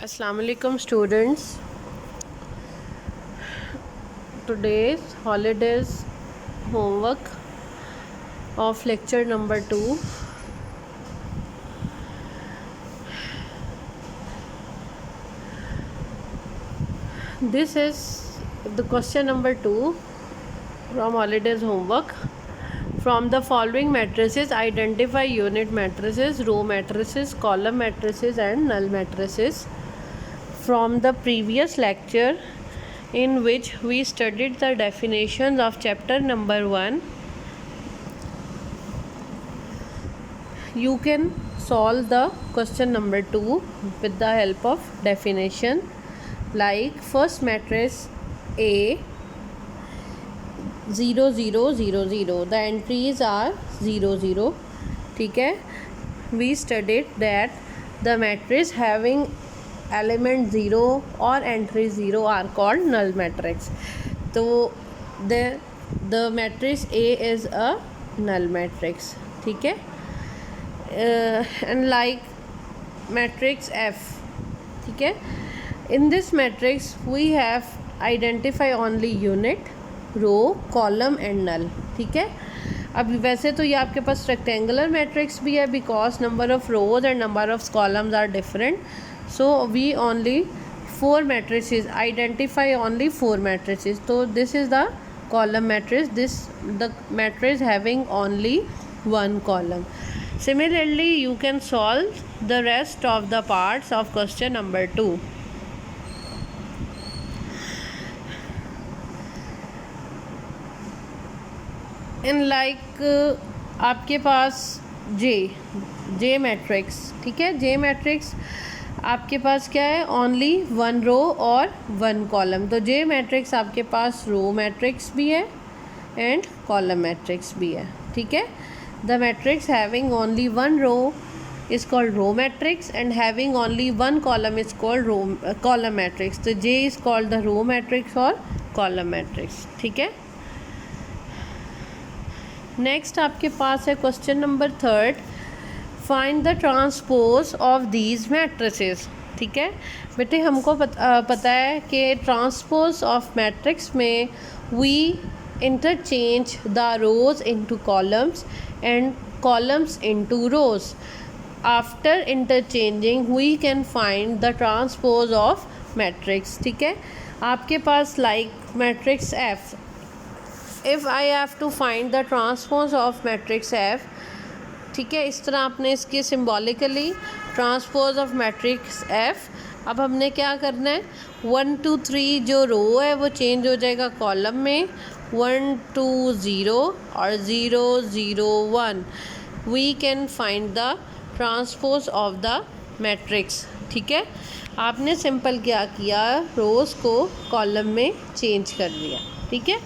Assalamu alaikum students. Today's holidays homework of lecture number 2. This is the question number 2 from holidays homework. From the following matrices, identify unit matrices, row matrices, column matrices and null matrices. From the previous lecture in which we studied the definitions of chapter number 1, you can solve the question number 2 with the help of definition. Like first matrix A 0 0 0 0, the entries are 0 0. ठीक है, we studied that the matrix having element 0 or entry 0 are called null matrix. तो the matrix A is a null matrix. ठीक है, and like matrix F. ठीक है, in this matrix we have identify only unit, row, column and null. ठीक है, अब वैसे तो ये आपके पास रेक्टेंगुलर मैट्रिक्स भी है because number of rows and number of columns are different. So we only 4 matrices identify only 4 matrices. So this is the column matrix, this the matrix having only 1 column. Similarly you can solve the rest of the parts of question number 2. In like आपके पास जे matrix. ठीक है, जे matrix आपके पास क्या है, only 1 रो और 1 column. तो जे matrix आपके पास row matrix भी है एंड कॉलम मैट्रिक्स भी है. ठीक है, the matrix having only 1 row is called row matrix and having only 1 column is called column matrix. तो J is called the row matrix और कॉलम मैट्रिक्स. ठीक है, नेक्स्ट आपके पास है question number 3, find the transpose of these matrices. ठीक है बेटे, हमको पता है कि ट्रांसपोज ऑफ मैट्रिक्स में we interchange the rows into columns and columns into rows. After interchanging we can find the transpose of matrix. ठीक है, आपके पास like matrix F, if I have to find the transpose of matrix F. ठीक है, इस तरह आपने इसकी symbolically transpose of matrix F. अब हमने क्या करना है, 1 2 3 जो रो है वो चेंज हो जाएगा कॉलम में, 1 2 0 और 0 0 1. We can find the transpose of the matrix. ठीक है, आपने सिंपल क्या किया, रोज़ को कॉलम में चेंज कर दिया. ठीक है,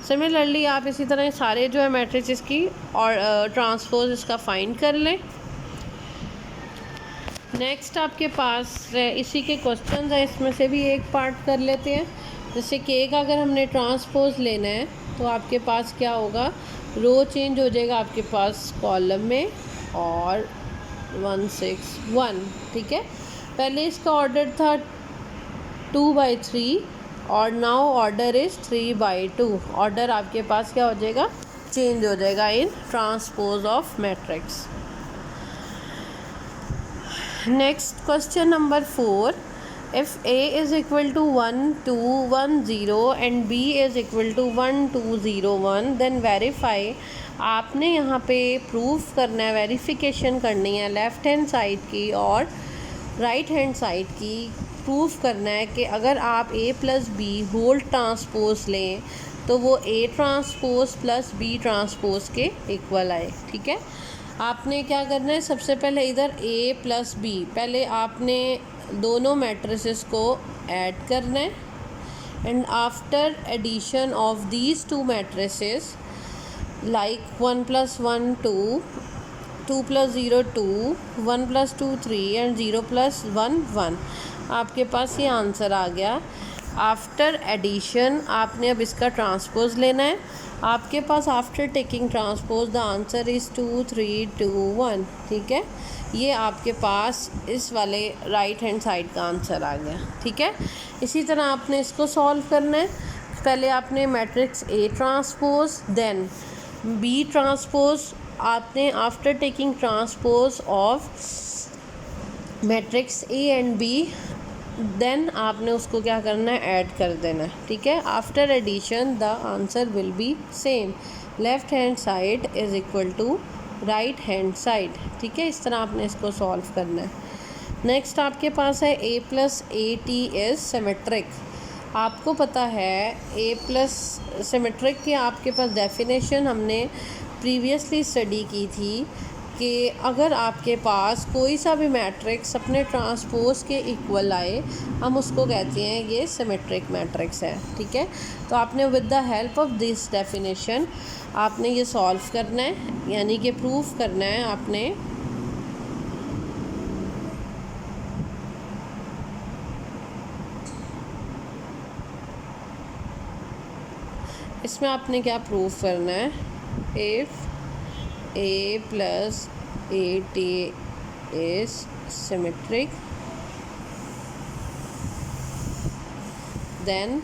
सिमिलरली आप इसी तरह सारे जो है मैट्रिक्स इसकी और ट्रांसपोज इसका फाइंड कर लें. नेक्स्ट आपके पास इसी के क्वेश्चंस हैं, इसमें से भी एक पार्ट कर लेते हैं. जैसे कि एक अगर हमने ट्रांसपोज लेना है तो आपके पास क्या होगा, रो चेंज हो जाएगा आपके पास कॉलम में और 1 6 1. ठीक है, पहले इसका ऑर्डर था 2/3 और नाउ ऑर्डर इज़ 3/2. ऑर्डर आपके पास क्या हो जाएगा, चेंज हो जाएगा in transpose of matrix. Next question number 4, if A is equal to 1 2 1 0 and B is equal to 1 2 0 1 then verify. आपने यहाँ पे प्रूफ करना है, वेरिफिकेशन करनी है लेफ़्ट हैंड साइड की और राइट हैंड साइड की. प्रूफ करना है कि अगर आप A plus B whole transpose लें तो वो A transpose plus B transpose के इक्वल आए. ठीक है, आपने क्या करना है, सबसे पहले इधर A प्लस बी, पहले आपने दोनों मैट्रिसेस को ऐड करना है and after addition of these 2 matrices like 1 + 1 2 2 + 0 2 1 + 2 3 and 0 + 1 1. आपके पास ये आंसर आ गया. आफ्टर एडिशन आपने अब इसका ट्रांसपोज लेना है. आपके पास after taking transpose the answer is 2 3 2 1. ठीक है, ये आपके पास इस वाले राइट हैंड साइड का आंसर आ गया। ठीक है, इसी तरह आपने इसको सॉल्व करना है। पहले आपने matrix A transpose then B transpose, आपने after taking transpose of matrix A and B then आपने उसको क्या करना है, ऐड कर देना है। ठीक है, after addition the answer will be same, left hand side is equal to right hand side. ठीक है, इस तरह आपने इसको सॉल्व करना है। नेक्स्ट आपके पास है a plus A T is symmetric. आपको पता है a प्लस सिमेट्रिक की आपके पास डेफिनेशन हमने प्रीवियसली स्टडी की थी कि अगर आपके पास कोई सा भी मैट्रिक्स अपने ट्रांसपोज के इक्वल आए, हम उसको कहते हैं ये सिमेट्रिक मैट्रिक्स है। ठीक है, तो आपने with the help of this definition आपने ये सॉल्व करना है, यानी कि प्रूफ करना है आपने। इसमें आपने क्या प्रूफ करना है, if a plus at is symmetric then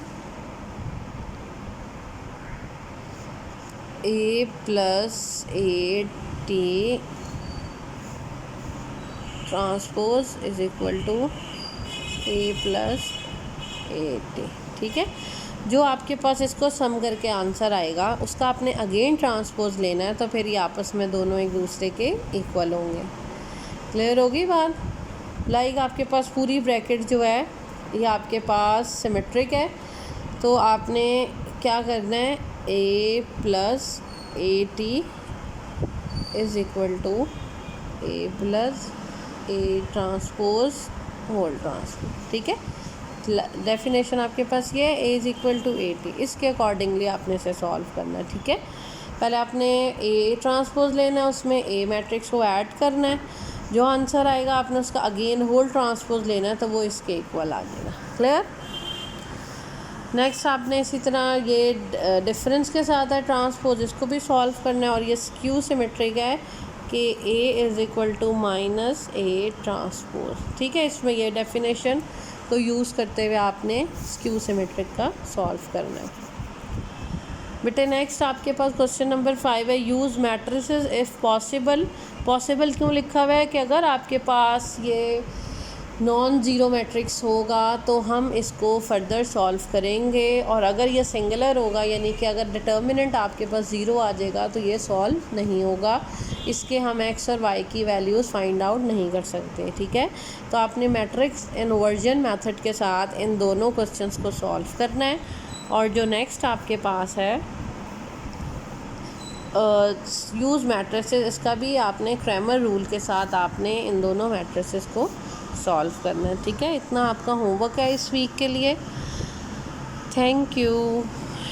a plus at transpose is equal to a plus at। ठीक है, जो आपके पास इसको सम करके आंसर आएगा उसका आपने अगेन ट्रांसपोज लेना है, तो फिर ये आपस में दोनों एक दूसरे के इक्वल होंगे। क्लियर होगी बात? लाइक आपके पास पूरी ब्रैकेट जो है ये आपके पास सिमेट्रिक है, तो आपने क्या करना है, a plus A T is equal to a plus A transpose whole transpose. ठीक है, डेफिनेशन आपके पास ये है, a is equal to A T, इसके अकॉर्डिंगली आपने इसे सॉल्व करना है। ठीक है, पहले आपने a ट्रांसपोज लेना है, उसमें a मैट्रिक्स को ऐड करना है, जो आंसर आएगा आपने उसका अगेन होल ट्रांसपोज लेना है, तो वो इसके इक्वल आ जाएगा। क्लियर? नेक्स्ट आपने इसी तरह ये डिफरेंस के साथ है ट्रांसपोज, इसको भी सॉल्व करना है, और ये स्क्यू सिमेट्रिक है कि a is equal to minus A transpose. ठीक है, इसमें ये डेफिनेशन को यूज़ करते हुए आपने स्क्यू सिमेट्रिक का सॉल्व करना है। बेटे नेक्स्ट आपके पास क्वेश्चन नंबर 5 है, use matrices if possible. Possible क्यों लिखा हुआ है कि अगर आपके पास ये नॉन ज़ीरो मैट्रिक्स होगा तो हम इसको फर्दर सॉल्व करेंगे, और अगर ये सिंगुलर होगा यानी कि अगर डिटर्मिनेंट आपके पास ज़ीरो आ जाएगा तो ये सॉल्व नहीं होगा, इसके हम x और y की वैल्यूज़ फाइंड आउट नहीं कर सकते। ठीक है, तो आपने मैट्रिक्स इन्वर्जन मेथड के साथ इन दोनों क्वेश्चंस को सॉल्व करना है। और जो नेक्स्ट आपके पास है यूज़ मैट्रिसेस, इसका भी आपने क्रैमर रूल के साथ आपने इन दोनों मैट्रिसेस को सॉल्व करना है। ठीक है, इतना आपका होमवर्क है इस वीक के लिए। Thank you.